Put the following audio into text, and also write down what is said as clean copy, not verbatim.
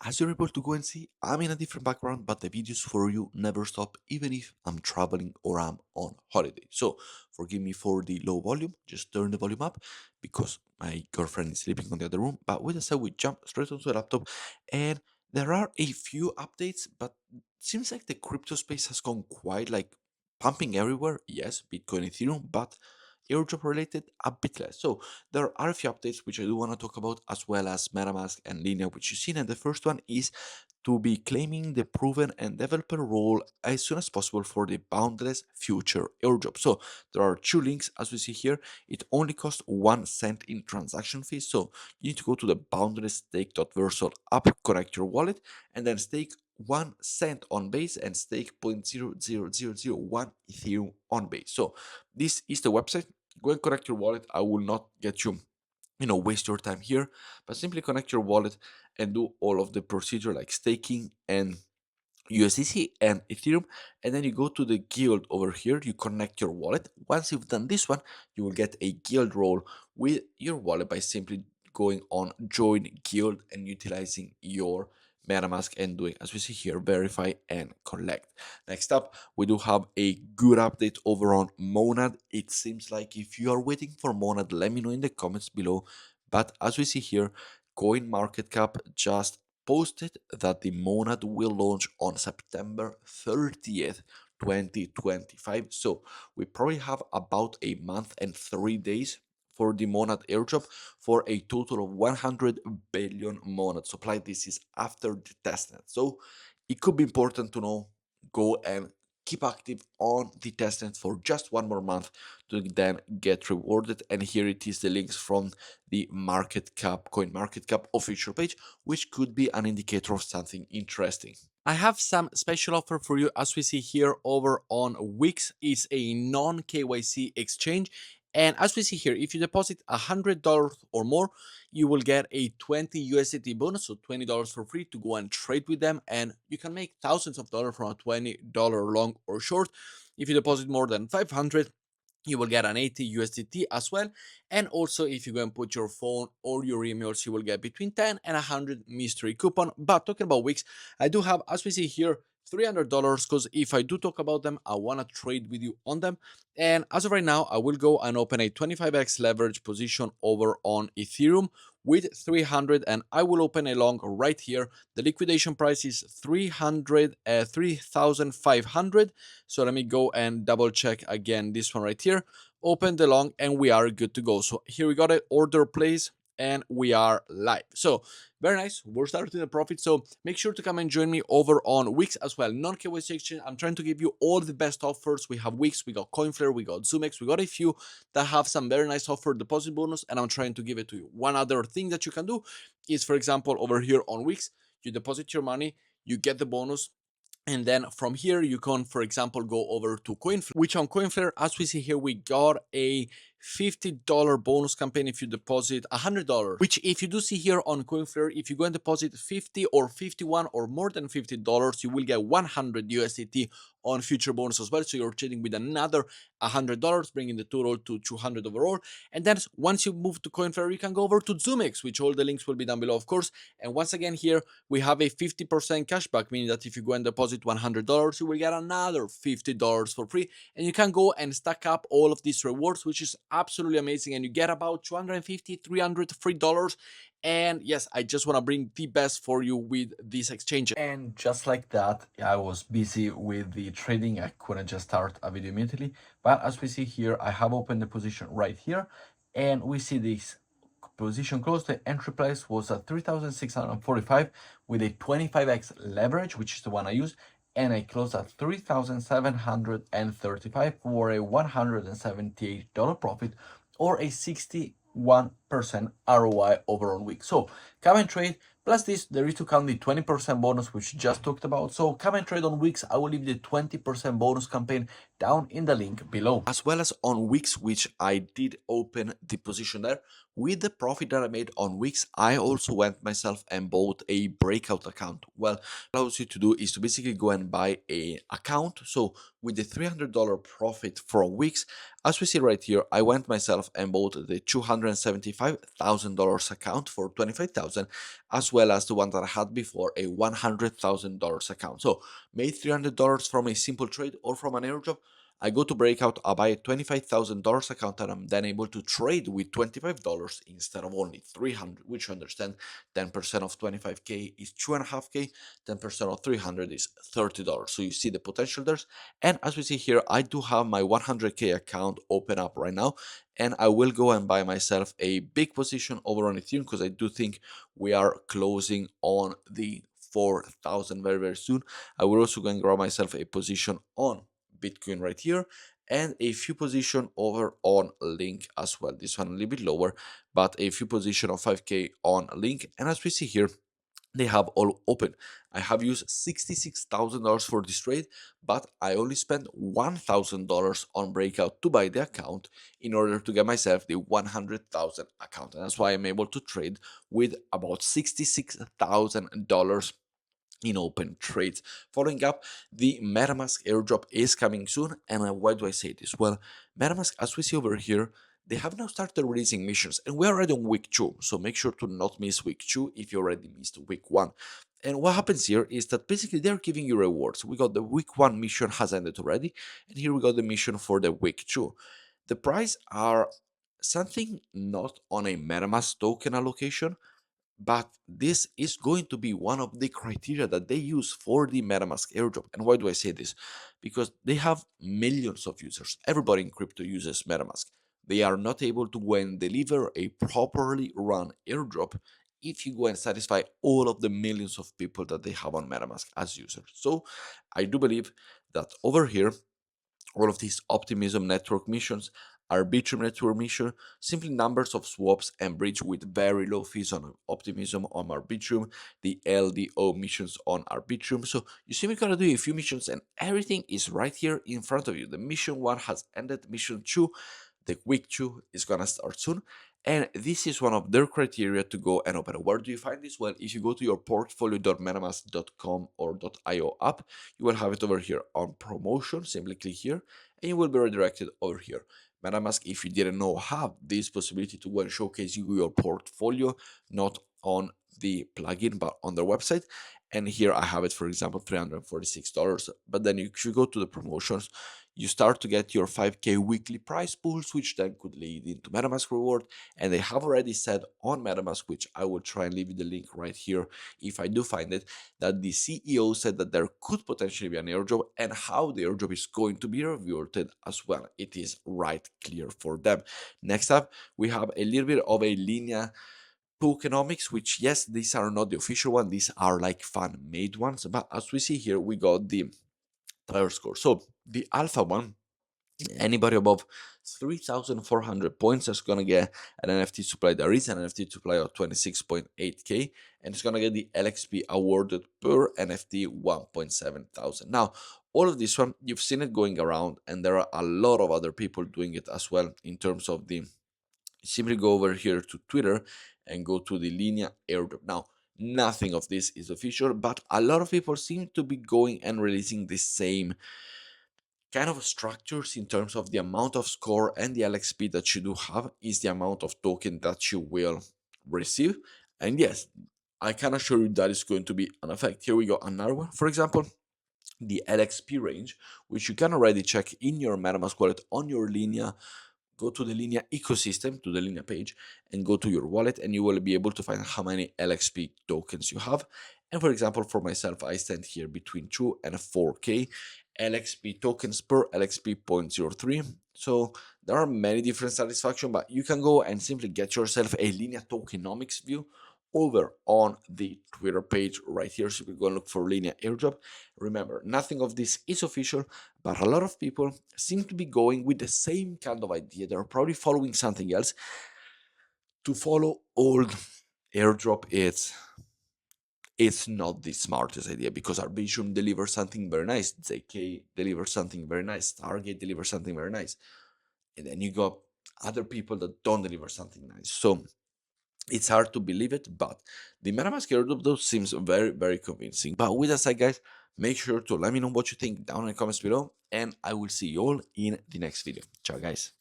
As you're able to go and see, I'm in a different background, but the videos for you never stop, even if I'm traveling or I'm on holiday. So forgive me for the low volume, just turn the volume up because my girlfriend is sleeping on the other room. But with that said, we jump straight onto the laptop, and there are a few updates, but seems like the crypto space has gone quite like pumping everywhere. Yes, Bitcoin, Ethereum, but airdrop related a bit less. So there are a few updates which I do want to talk about, as well as MetaMask and Linear, which you've seen. And the first one is to be claiming the proven and developer role as soon as possible for the Boundless Future airdrop. So there are two links as we see here. It only costs 1 cent in transaction fees. So you need to go to the Boundless Stake.Versal app, connect your wallet, and then stake 1 cent on base and stake 0.00001 Ethereum on base. So this is the website. Go and connect your wallet. I will not get you waste your time here, but simply connect your wallet and do all of the procedure like staking and USDC and Ethereum, and then you go to the guild over here. You connect your wallet. Once you've done this one, you will get a guild role with your wallet by simply going on join guild and utilizing your MetaMask and doing, as we see here, verify and collect. Next up, we do have a good update over on MONAD. It seems like if you are waiting for MONAD, let me know in the comments below. But as we see here, CoinMarketCap just posted that the MONAD will launch on September 30th, 2025. So we probably have about a month and 3 days for the MONAD airdrop for a total of 100 billion MONAD supply. This is after the testnet. So it could be important to know, go and keep active on the testnet for just one more month to then get rewarded. And here it is, the links from the market cap, coin market cap official page, which could be an indicator of something interesting. I have some special offer for you. As we see here over on Wix, is a non KYC exchange. And as we see here, if you deposit $100 or more, you will get a 20 USDT bonus, so $20 for free to go and trade with them. And you can make thousands of dollars from a $20 long or short. If you deposit more than 500, you will get an 80 USDT as well. And also, if you go and put your phone or your emails, you will get between 10 and 100 mystery coupon. But talking about Wix, I do have, as we see here, $300, because if I do talk about them, I want to trade with you on them. And as of right now, I will go and open a 25x leverage position over on Ethereum with 300, and I will open a long right here. The liquidation price is 3,500. So let me go and double check again this one right here. Open the long and we are good to go. So here we got it, order place, and we are live. So very nice, we're starting the profit. So make sure to come and join me over on Wix as well. Non-KYC exchange, I'm trying to give you all the best offers. We have Wix, we got Coinflare, we got ZoomX, we got a few that have some very nice offer deposit bonus, and I'm trying to give it to you. One other thing that you can do is, for example, over here on Wix, you deposit your money, you get the bonus, and then from here, you can, for example, go over to Coinflare, which on Coinflare, as we see here, we got a $50 bonus campaign if you deposit $100, which if you do see here on Coinflare, if you go and deposit 50 or 51 or more than $50, you will get 100 USDT on future bonus as well. So you're trading with another $100, bringing the total to 200 overall. And then once you move to Coinflare, you can go over to ZoomX, which all the links will be down below, of course. And once again, here we have a 50% cashback, meaning that if you go and deposit $100, you will get another $50 for free. And you can go and stack up all of these rewards, which is absolutely amazing. And you get about 250, 300 free dollars. And yes, I just want to bring the best for you with this exchange. And just like that, I was busy with the trading. I couldn't just start a video immediately. But as we see here, I have opened the position right here. And we see this position close. The entry price was at 3,645 with a 25x leverage, which is the one I use. And I closed at 3,735 for a $178 profit, or a 61% ROI over on week. So come and trade. Plus this, there is to count the 20% bonus, which just talked about. So come and trade on Wix. I will leave the 20% bonus campaign down in the link below. As well as on Wix, which I did open the position there, with the profit that I made on Wix, I also went myself and bought a breakout account. Well, what allows you to do is to basically go and buy a account. So with the $300 profit from Wix, as we see right here, I went myself and bought the $275,000 account for 25,000, as well as the one that I had before, a $100,000 account. So made $300 from a simple trade or from an airdrop. I go to Breakout, I buy a $25,000 account, and I'm then able to trade with $25 instead of only 300, which you understand 10% of 25K is 2.5K, 10% of 300 is $30. So you see the potential there. And as we see here, I do have my 100K account open up right now, and I will go and buy myself a big position over on Ethereum because I do think we are closing on the 4,000 very, very soon. I will also go and grab myself a position on Bitcoin right here, and a few position over on Link as well. This one a little bit lower, but a few position of 5K on Link. And as we see here, they have all open. I have used $66,000 for this trade, but I only spent $1,000 on Breakout to buy the account in order to get myself the 100,000 account. And that's why I'm able to trade with about $66,000 in open trades. Following up, the MetaMask airdrop is coming soon. And why do I say this? Well, MetaMask, as we see over here, they have now started releasing missions, and we're already on week 2, so make sure to not miss week 2 if you already missed week 1. And what happens here is that basically they're giving you rewards. We got the week 1 mission has ended already, and here we got the mission for the week 2. The price are something not on a MetaMask token allocation, but this is going to be one of the criteria that they use for the MetaMask airdrop. And why do I say this? Because they have millions of users. Everybody in crypto uses MetaMask. They are not able to go and deliver a properly run airdrop if you go and satisfy all of the millions of people that they have on MetaMask as users. So I do believe that over here, all of these optimism network missions, arbitrum network mission, simply numbers of swaps and bridge with very low fees on optimism on arbitrum, the LDO missions on arbitrum. So you simply gotta do a few missions and everything is right here in front of you. The mission 1 has ended, mission 2, the week 2 is gonna start soon. And this is one of their criteria to go and open. Where do you find this? Well, if you go to your portfolio.metamask.com or .io app, you will have it over here on promotion. Simply click here and you will be redirected over here. MetaMask, if you didn't know, have this possibility to go and showcase you your portfolio, not on the plugin, but on their website. And here I have it, for example, $346. But then if you go to the promotions, you start to get your 5K weekly prize pools, which then could lead into MetaMask reward. And they have already said on MetaMask, which I will try and leave you the link right here if I do find it, that the CEO said that there could potentially be an airdrop, and how the airdrop is going to be rewarded as well. It is right clear for them. Next up, we have a little bit of a linear tokenomics, which, yes, these are not the official one, these are like fan-made ones, but as we see here, we got the player score. So the alpha one, anybody above 3,400 points is gonna get an NFT supply. There is an NFT supply of 26.8K, and it's gonna get the LXP awarded per NFT 1.7 thousand. Now, all of this one, you've seen it going around, and there are a lot of other people doing it as well. In terms of the, simply go over here to Twitter and go to the linear airdrop. Now, nothing of this is official, but a lot of people seem to be going and releasing the same kind of structures in terms of the amount of score, and the LXP that you do have is the amount of token that you will receive. And yes, I can assure you that is going to be an effect. Here we go, another one. For example, the LXP range, which you can already check in your MetaMask wallet on your Linea. Go to the Linea ecosystem, to the Linea page, and go to your wallet, and you will be able to find how many LXP tokens you have. And for example, for myself, I stand here between 2 and 4K LXP tokens per LXP 0.03. So there are many different satisfaction, but you can go and simply get yourself a Linea tokenomics view over on the Twitter page right here. So you can go and look for Linea airdrop. Remember, nothing of this is official, but a lot of people seem to be going with the same kind of idea. They're probably following something else. To follow old airdrop, it's not the smartest idea, because Arbitrum delivers something very nice, ZK delivers something very nice, Target delivers something very nice, and then you got other people that don't deliver something nice. So it's hard to believe it, but the MetaMask Airdrop though seems very, very convincing. But with that said, guys, make sure to let me know what you think down in the comments below, and I will see you all in the next video. Ciao, guys.